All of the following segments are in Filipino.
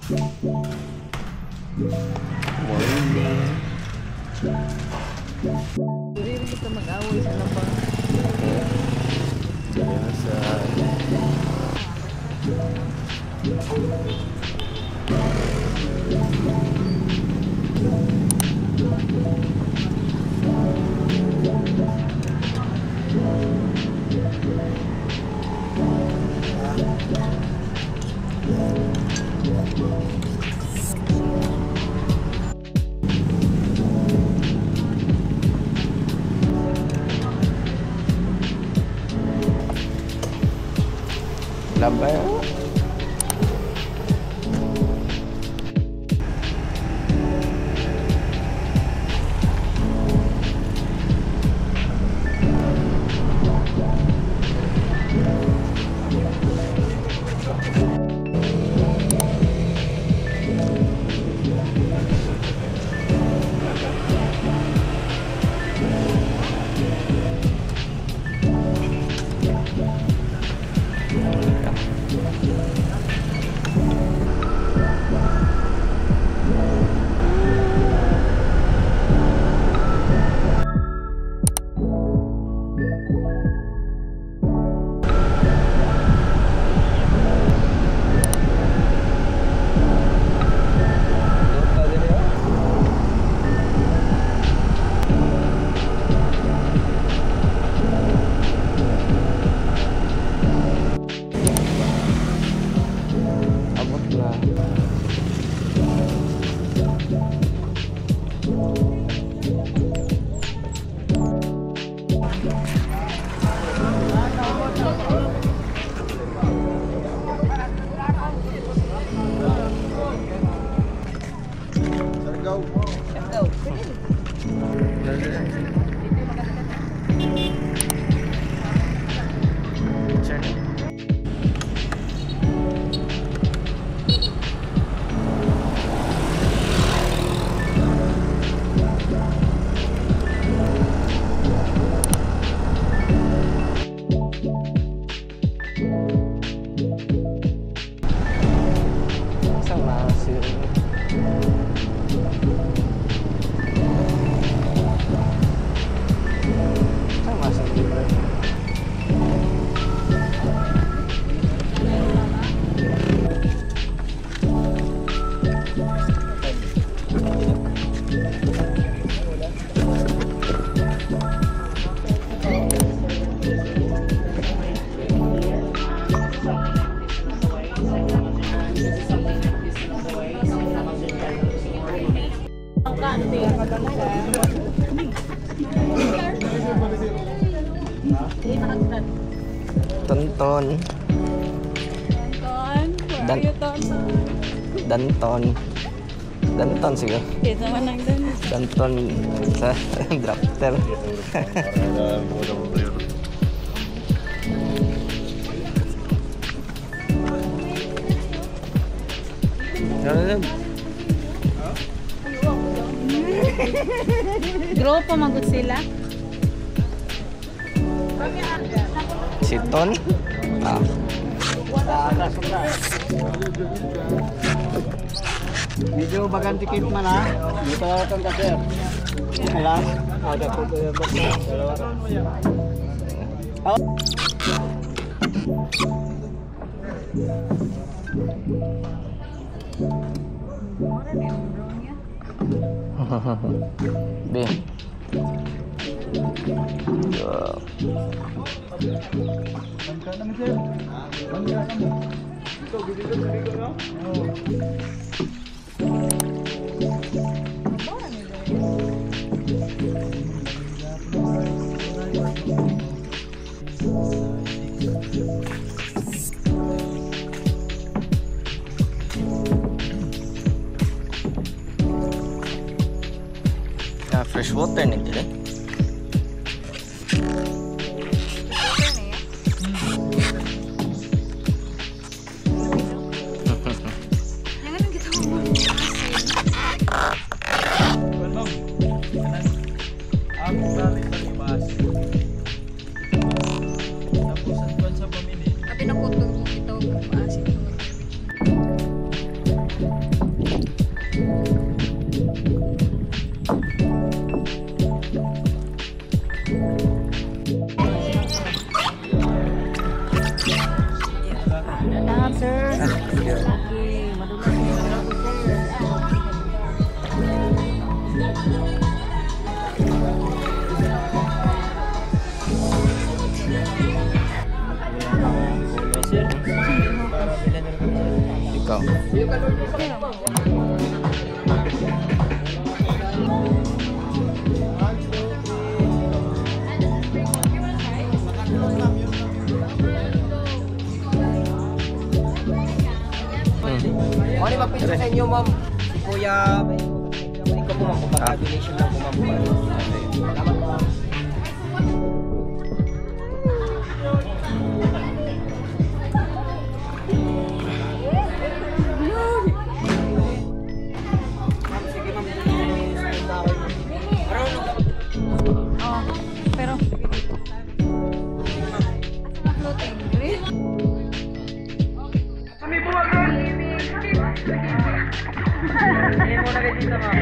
Morning. Hindi kita mag-away sa labang. Biasa. Lambai. Tonton. Danton. Danton siguro. Ito man ang dan. Danton sa drafter. Grupo magud sila. Si Ton. Ah. Medyo bagang tikit man ha. Dito lang ito kasi. Alas. Ada po ito yung basta. Dalawa. Be. Fresh water nih jadi. Ikaw. Ano yung mag-picture sa inyo, ma'am? Si Kuya, ikaw po, ma'am, kung mag-donation lang po, ma'am. Salamat po, ma'am. Oh, pero floating. Hindi mo na rin dito, ma'am.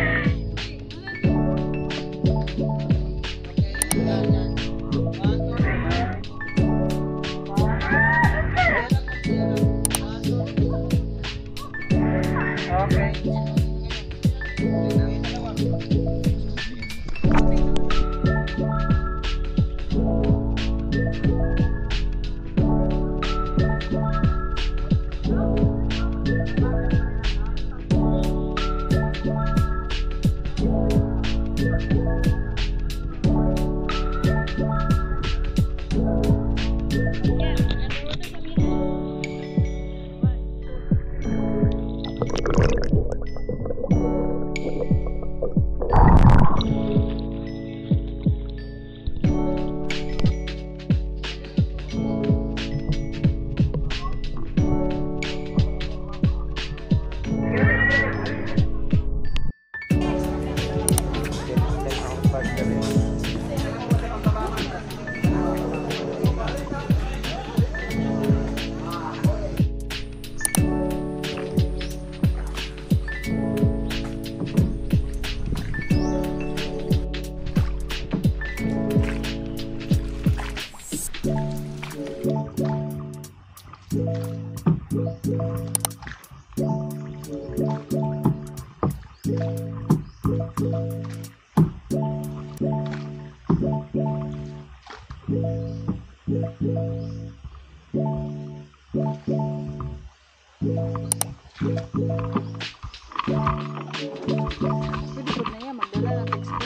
Pwede po na yan, magdala ng textbook.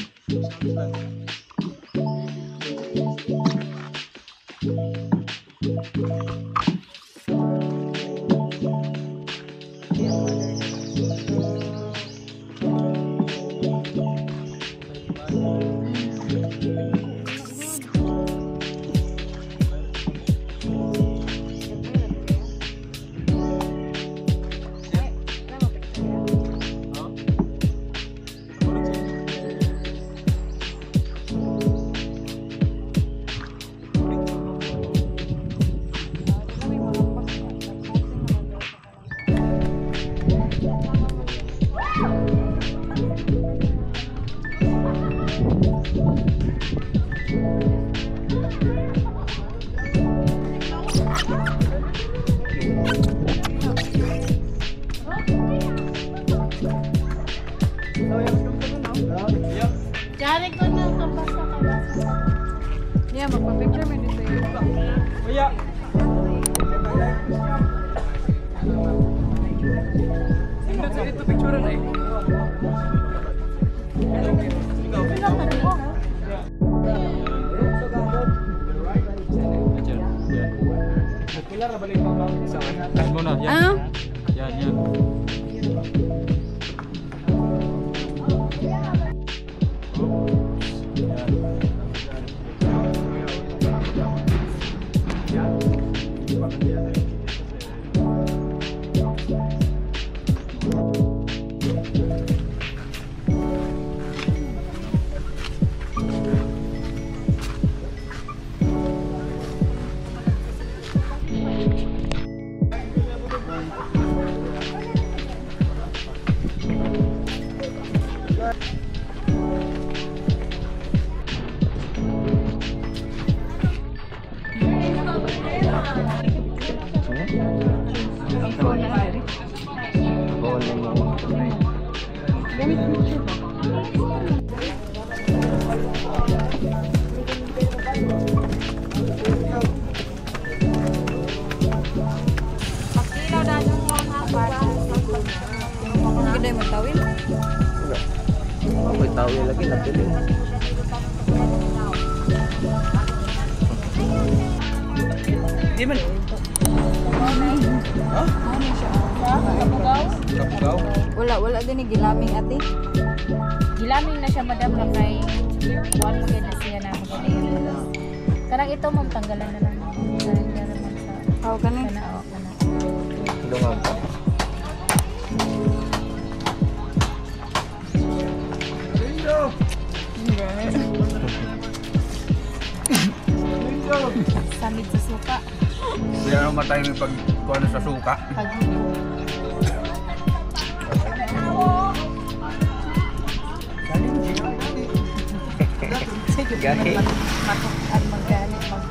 Diyan ko na kabasa. Yeah, magpa-picture mo dito yun. Kuya! Sino sa dito picture na eh? Pilar na balik pa. Saan mo na? Ano? Yan, yan. Pagkilaw na yung phone ha para ang ganda yung magtawin. Wala. May tawil lagi napiling. Di man. Kapugaw? Wala din ni gilaming ate. Gilaming na siya madam na kay one mo na siya na maganda. Karang ito mong tanggalan na lang. Karang na naman sa Aw kani. kanao kana. Dungan pa. Samid sa suka. Kaya naman tayo may pagkuhan sa suka. Pag Gahi. matukan magalit mag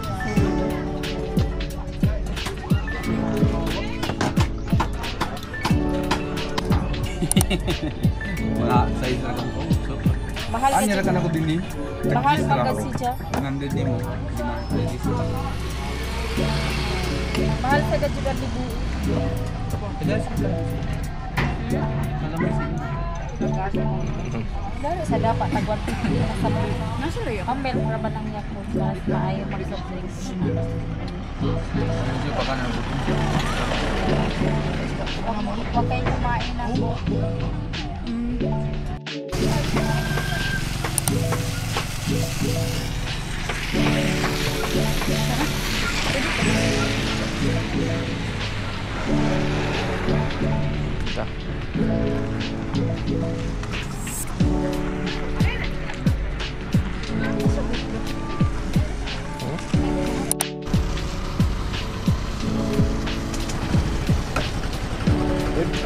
Mga size na lang ko. So, mahal ka anya siya. kan ako din ni. Mahal magad siya. Nandun din mo. Mahal sa gadyo libu. Lalo sa dapat tagwar pipi na sa mga. Nasa rin yun? Ang meron ra ba ng Yakult mas maayo mag-soft drinks. Medyo pa ka na. Huwag kayo kumain na po. Ito.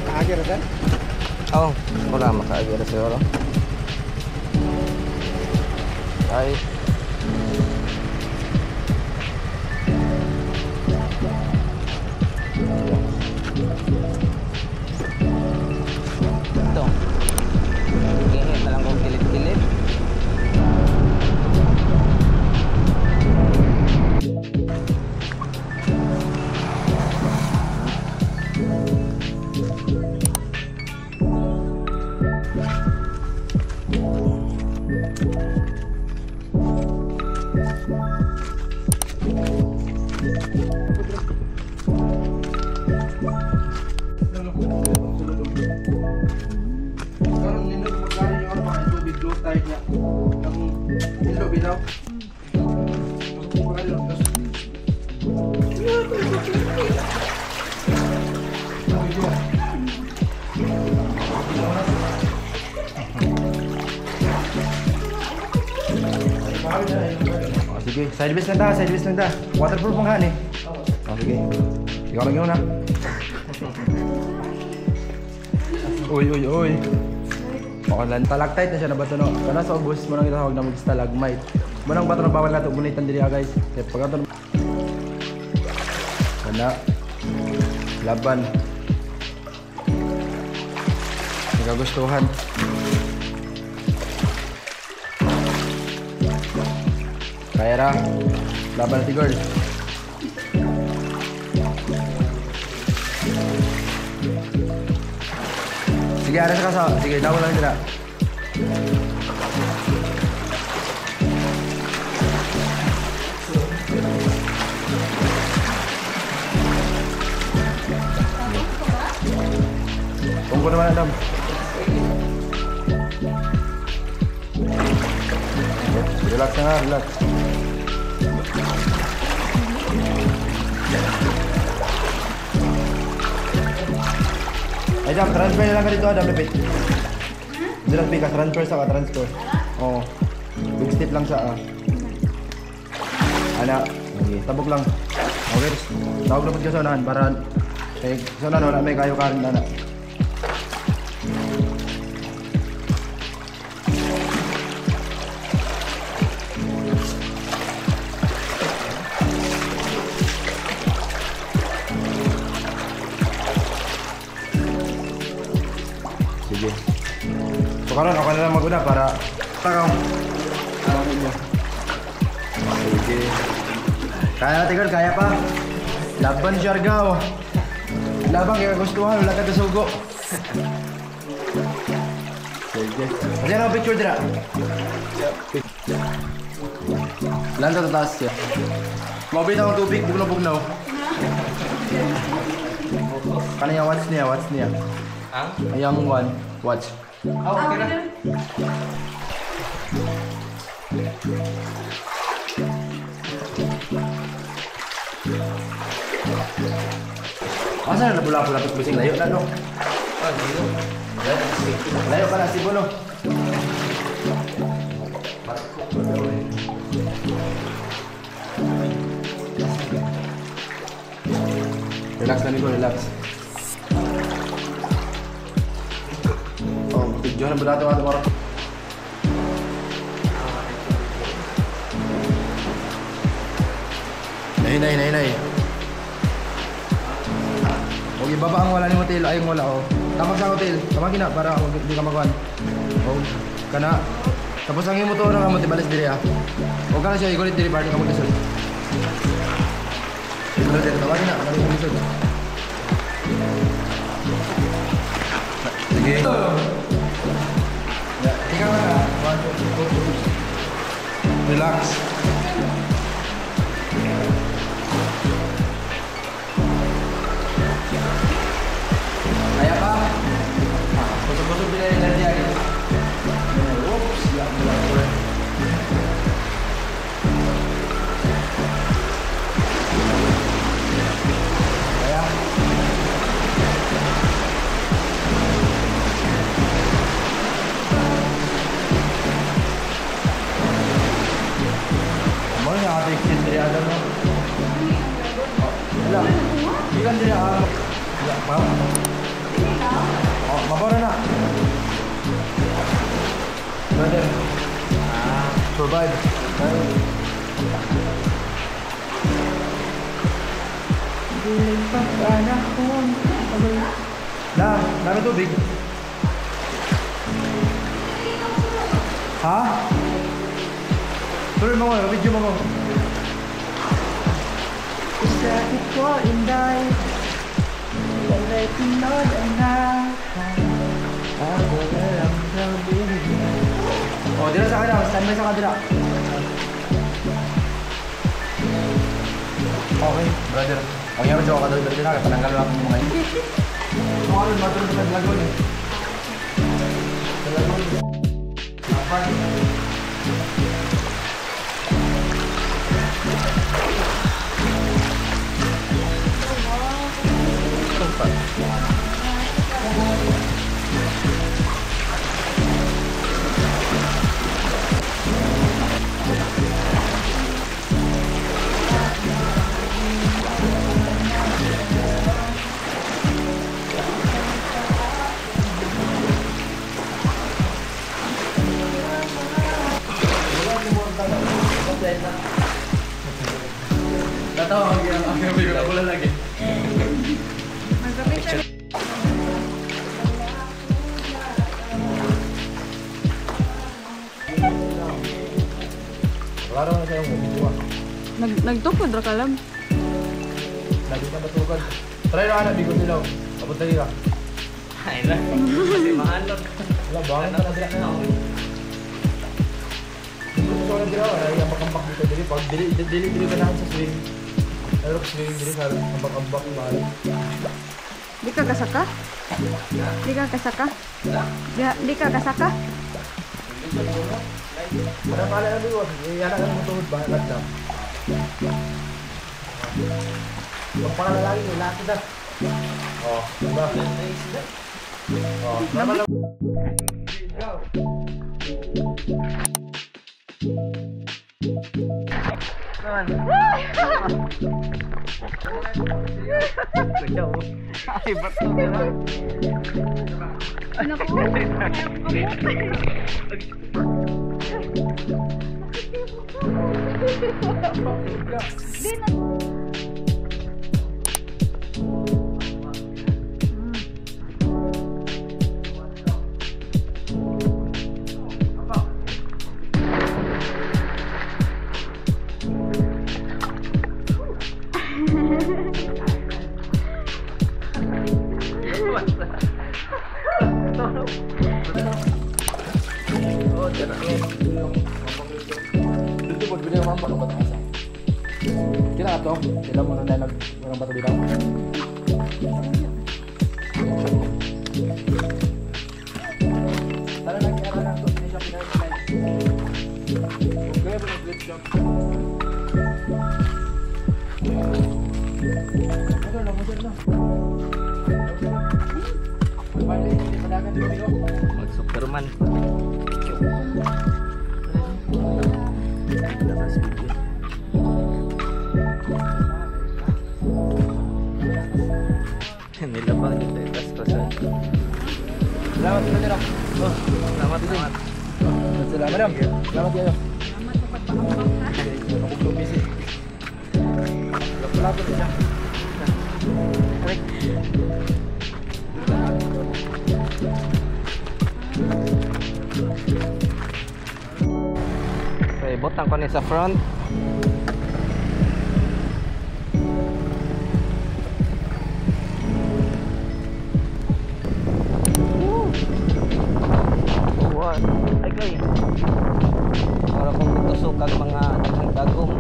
Nakagir kan? Oh, wala makaagir siguro. Ay. Ito. Ginit na lang kong kilid-kilid. Karon nindot magkano yung ano pa tubig low tide niya. Ang nilo bitaw. Oh, sige, sideways lang ta. Waterproof ang han eh. Oh, sige. Ikaw lang yun ha. Uy. Okay lang, talagtite na siya na bato no. Kana sa ubos mo nang itawag na mag-stalagmite. Munang bato na bawal nato gunitan diri ha guys. Kaya pag ato kana laban. Nagagustuhan. Kaya ra, laban natin girl. Sige, aras ka sa. Sige, daw lang sila. Tungko naman, Adam. Relax na nga, relax. Ay, Adam, transfer na lang ka dito, Adam, lapit. Dilat ka, transfer sa ka, transfer. Oo. Big step lang sa, Ana, okay, tabok lang. Okay, tawag na po ka sa unahan para, sa unahan, wala may kayo ka rin, Ana. Sige. So karon ako na lang maguna para takaw. Takaw ninyo. Sige. Kaya natin girl, kaya pa. Laban Siargao. Laban kaya gustuhan, wala ka sugo. Sige. Kasi na picture dira. Landa sa taas siya. Mabit akong tubig, bugnaw-bugnaw. Kanaya watch niya. Ang? Ayang one, watch. Oh, okay na. Asa na pula-pula bising layo na no? Ah, dito. Layo pa na si Bono. Relax na Nico, relax. Oh, video na ba natin mga Nay. Huwag ibaba ang wala ni hotel, ayong wala oh. Tama sa hotel, tamagin na para hindi ka magwan. Oh, kana. Tapos ang imo to na mo tibalis diri ah. Huwag ka na siya igulit diri party ka maglisod. Igulit diri tamagin na, balik mo lisod. Sige. Ya, tingnan na. Relax. Kaya pa? Busog-busog din yung energy agad. Oops! Kaya? Ano yung ating kintri agad mo? Wala. Hindi ka nila wala. Wala. Oh, mabara na. Brother. Survive. Dilim pa panahon. Dami tubig. Ha? Tuloy mo ko, video mo ko. Sakit ko, inday. Walay pinod ang oh, dila sa kanila. Standby sa kanila. Okay, brother. Ang yaman siya ako kadal-dal na. Pananggal lang mo ngayon. Ito ka rin, matulog sa lagon eh. Sa lagon. Lapan. Tatawa ang video ko lagi. Klaro na sa'yo mo, video. Nagtukod ra ka lang. Lagi ka batukad. Try na ka na, bigo nila. Papunta nila. Ay na. Kasi mahalot. Wala, bangan ka na dila na ako. Gusto ko na dila, ay ambak-ambak dito dili. Pag dili ka na sa swing. Pero swing dili sa ambak-ambak mahal. Di ka kasaka? Di ka kasaka? Di ka kasaka? Para pala na dito, yan ang mutuhod ba? Kadam. Huwag pa na lagi, laki na. Oh, diba? Oh, normal lang. Ay, ba't ito na? Oh, tira nga. Dito po, bili naman ba batang asa? Kila ato, sila mo na nag bato bitaw. Tara na kaya na to, hindi siya pinag-slide. Okay, ba split jump? Ano na mo na? Balik, padagan dito dito. Mag-Superman. Nilabang dito yung kaspasan. Salamat sa kanila. Oh, salamat. Salamat madam. Salamat kayo. Ako po busy. Wala po siya. Okay, butang ko ni sa front. What? Ay kay. Para kung tutusok ang mga daghang dagom.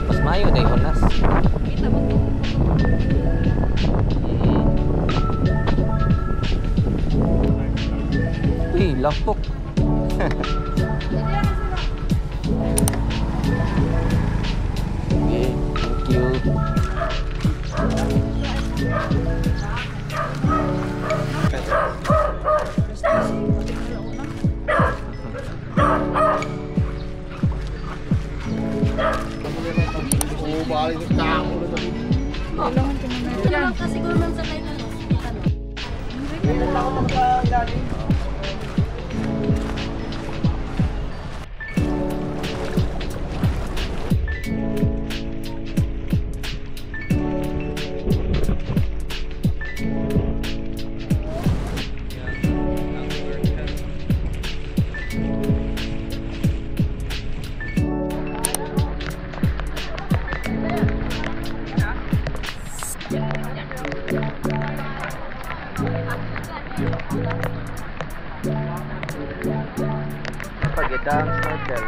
Mas mayo day honas. Uy, lampok. Okay, thank you. Oh, balik sa kako na dito. Ito naman kasi siguro man sa kayo na. Pagidang hotel.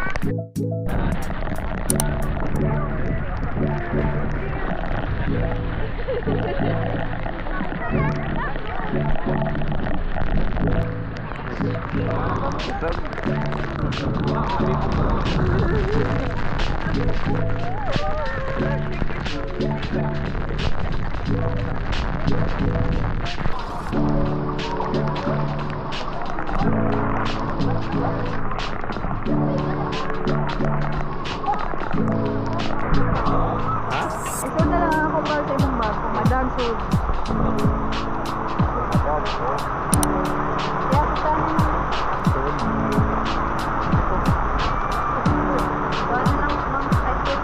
Ikaw na lang ako para sa ibang bago. Madam food. Kaya kita na. Wala lang mang type.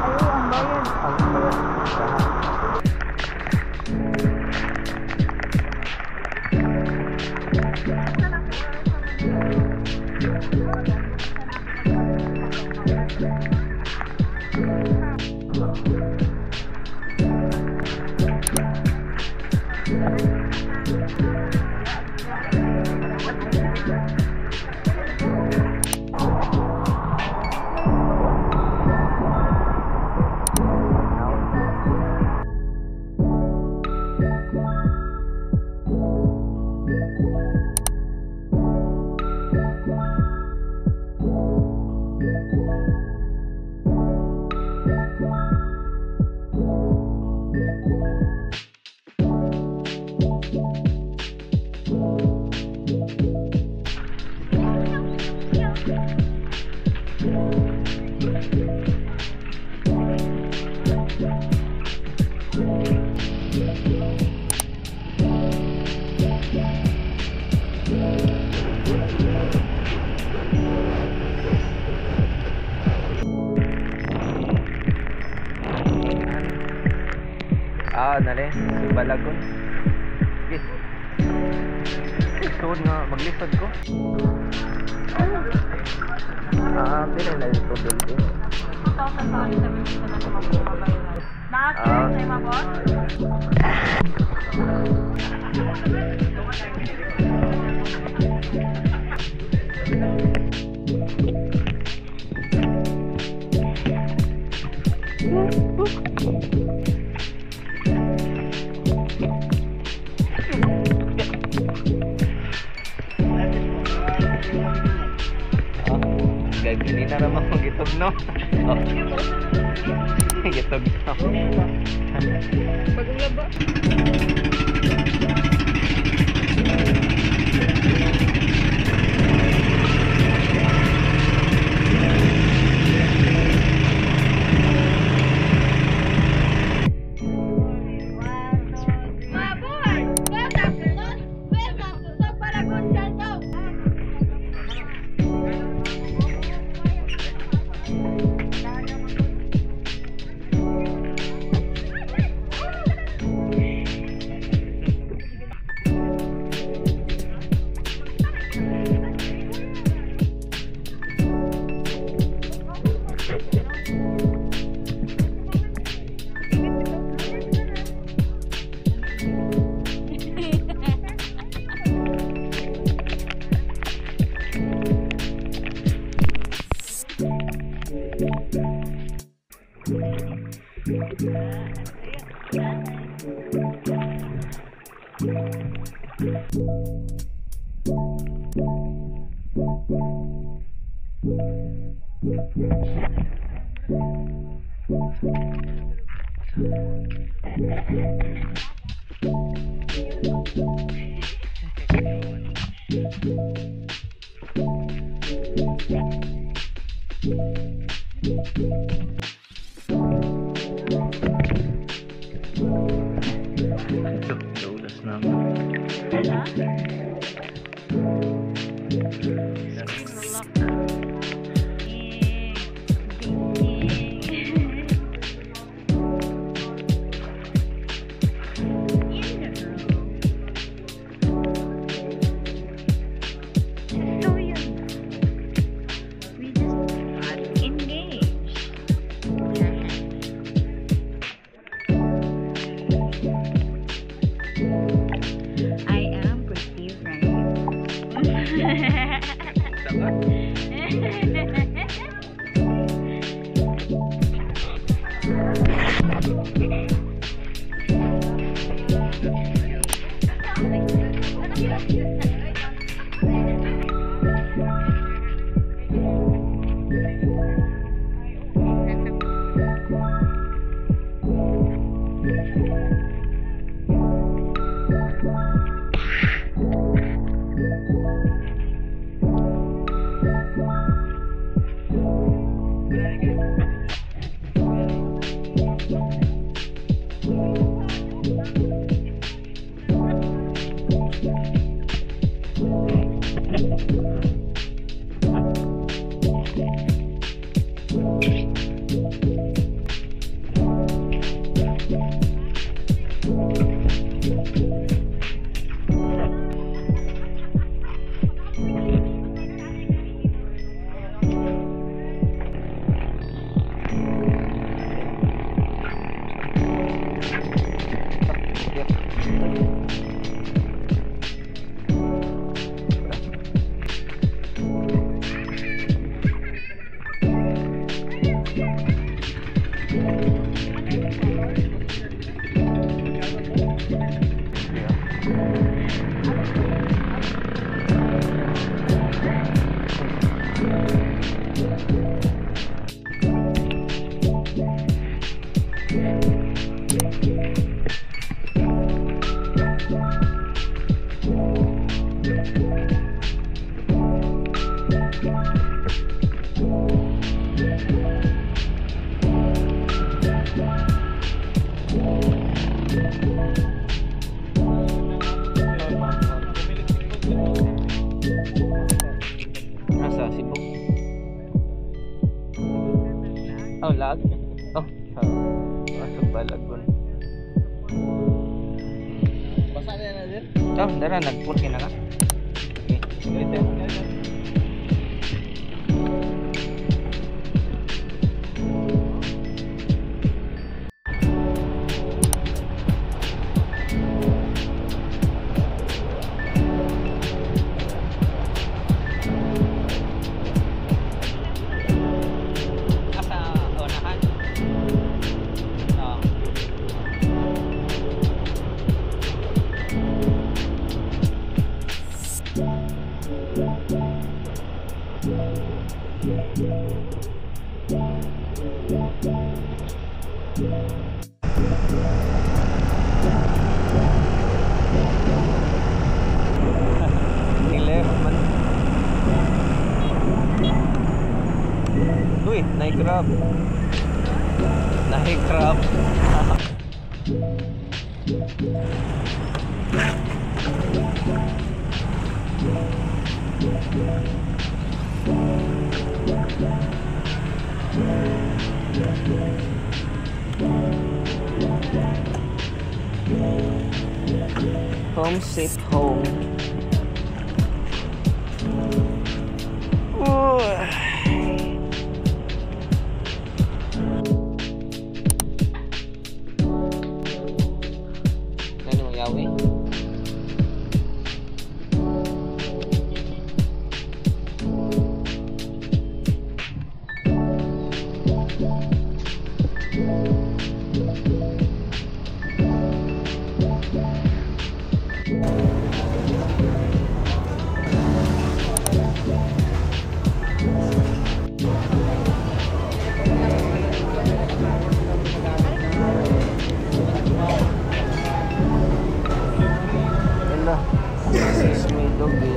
Ayaw, ang bayan. Balagon. Sige. Suod nga, maglisod ko. Pero na dito building. 2,000 sa akin, 70 na naman ako mabayaran. Nakakita sa mga boss? Gagawin na naman mag-itog, no? Oh. Gitog na. Bagong laba. Daulas naman. Oh, lag. Oh, masuk Balagon. Ito, dara, nag-put ka na ka. Okay. Asa unahan? Oo. Left man. Uy, naik crab. Naik crab. Home sweet home. Ano yawi? Hello. This is me doggy.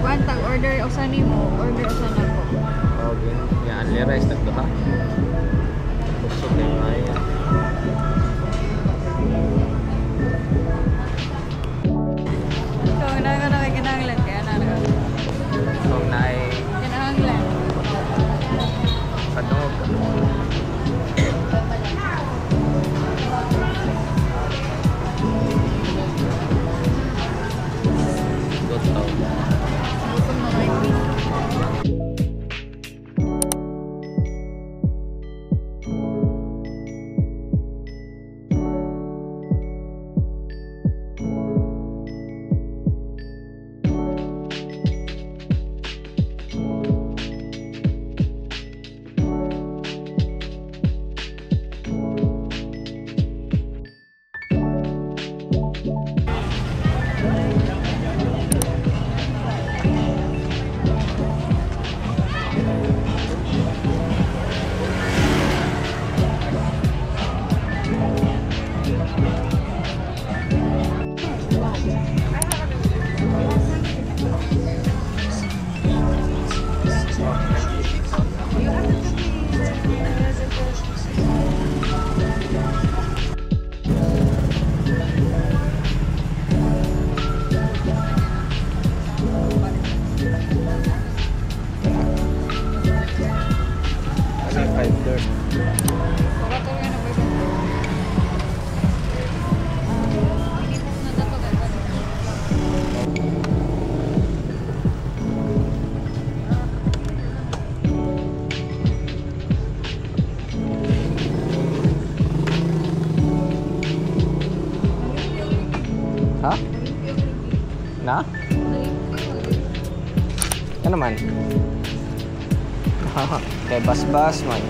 Kwantang order usan nimo, order usan ako. Okay. Yan, only rice tagdo ha. Busog na yung ay. So, na kinahanglan kaya na So, naay kinahanglan. kanog. Gusto. Gutom na kay Queen. Ha? Na? Ano naman? Kay bas-bas man.